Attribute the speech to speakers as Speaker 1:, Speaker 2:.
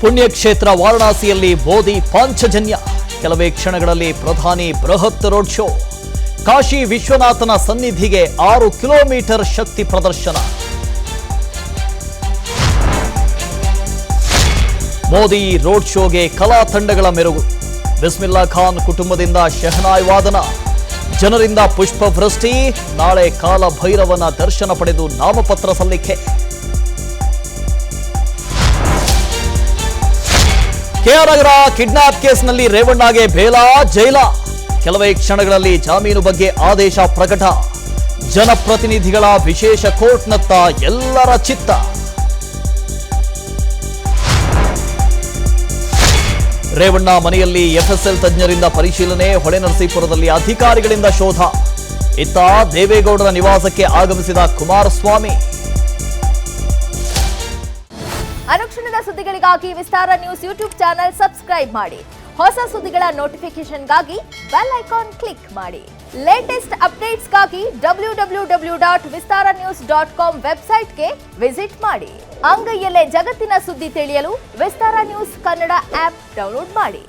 Speaker 1: ಪುಣ್ಯಕ್ಷೇತ್ರ ವಾರಣಾಸಿಯಲ್ಲಿ ಮೋದಿ ಪಾಂಚಜನ್ಯ, ಕೆಲವೇ ಕ್ಷಣಗಳಲ್ಲಿ ಪ್ರಧಾನಿ ಬೃಹತ್ ರೋಡ್ ಶೋ. ಕಾಶಿ ವಿಶ್ವನಾಥನ ಸನ್ನಿಧಿಗೆ 6 ಕಿಲೋಮೀಟರ್ ಶಕ್ತಿ ಪ್ರದರ್ಶನ. ಮೋದಿ ರೋಡ್ ಶೋಗೆ ಕಲಾ ತಂಡಗಳ ಮೆರುಗು. ಬಿಸ್ಮಿಲ್ಲಾ ಖಾನ್ ಕುಟುಂಬದಿಂದ ಶೆಹನಾಯ್ ವಾದನ, ಜನರಿಂದ ಪುಷ್ಪವೃಷ್ಟಿ. ನಾಳೆ ಕಾಲ ಭೈರವನ ದರ್ಶನ ಪಡೆದು ನಾಮಪತ್ರ ಸಲ್ಲಿಕೆ. ಕೆಆರ್ ಕಿಡ್ನಾಪ್ ಕೇಸ್ನಲ್ಲಿ ರೇವಣ್ಣಗೆ ಬೇಲಾ ಜೈಲ, ಕೆಲವೇ ಕ್ಷಣಗಳಲ್ಲಿ ಜಾಮೀನು ಬಗ್ಗೆ ಆದೇಶ ಪ್ರಕಟ. ಜನಪ್ರತಿನಿಧಿಗಳ ವಿಶೇಷ ಕೋರ್ಟ್ನತ್ತ ಎಲ್ಲರ ಚಿತ್ತ. ರೇವಣ್ಣ ಮನೆಯಲ್ಲಿ ಎಫ್ಎಸ್ಎಲ್ ತಜ್ಞರಿಂದ ಪರಿಶೀಲನೆ, ಹೊಳೆನರಸೀಪುರದಲ್ಲಿ ಅಧಿಕಾರಿಗಳಿಂದ ಶೋಧ. ಇತ್ತ ದೇವೇಗೌಡರ ನಿವಾಸಕ್ಕೆ ಆಗಮಿಸಿದ ಕುಮಾರಸ್ವಾಮಿ.
Speaker 2: ಅನುಕ್ಷಣದ ಸುದ್ದಿಗಳಿಗಾಗಿ ವಿಸ್ತಾರ ನ್ಯೂಸ್ ಯೂಟ್ಯೂಬ್ ಚಾನೆಲ್ ಸಬ್ಸ್ಕ್ರೈಬ್ ಮಾಡಿ. ಹೊಸ ಸುದ್ದಿಗಳ ನೋಟಿಫಿಕೇಶನ್ಗಾಗಿ ಬೆಲ್ ಐಕಾನ್ ಕ್ಲಿಕ್ ಮಾಡಿ. ಲೇಟೆಸ್ಟ್ ಅಪ್ಡೇಟ್ಸ್ಗಾಗಿ www.vistaranews.com ವೆಬ್ಸೈಟ್ಗೆ ವಿಸಿಟ್ ಮಾಡಿ. ಅಂಗೈಯಲ್ಲೇ ಜಗತ್ತಿನ ಸುದ್ದಿ ತಿಳಿಯಲು ವಿಸ್ತಾರ ನ್ಯೂಸ್ ಕನ್ನಡ ಆಪ್ ಡೌನ್ಲೋಡ್ ಮಾಡಿ.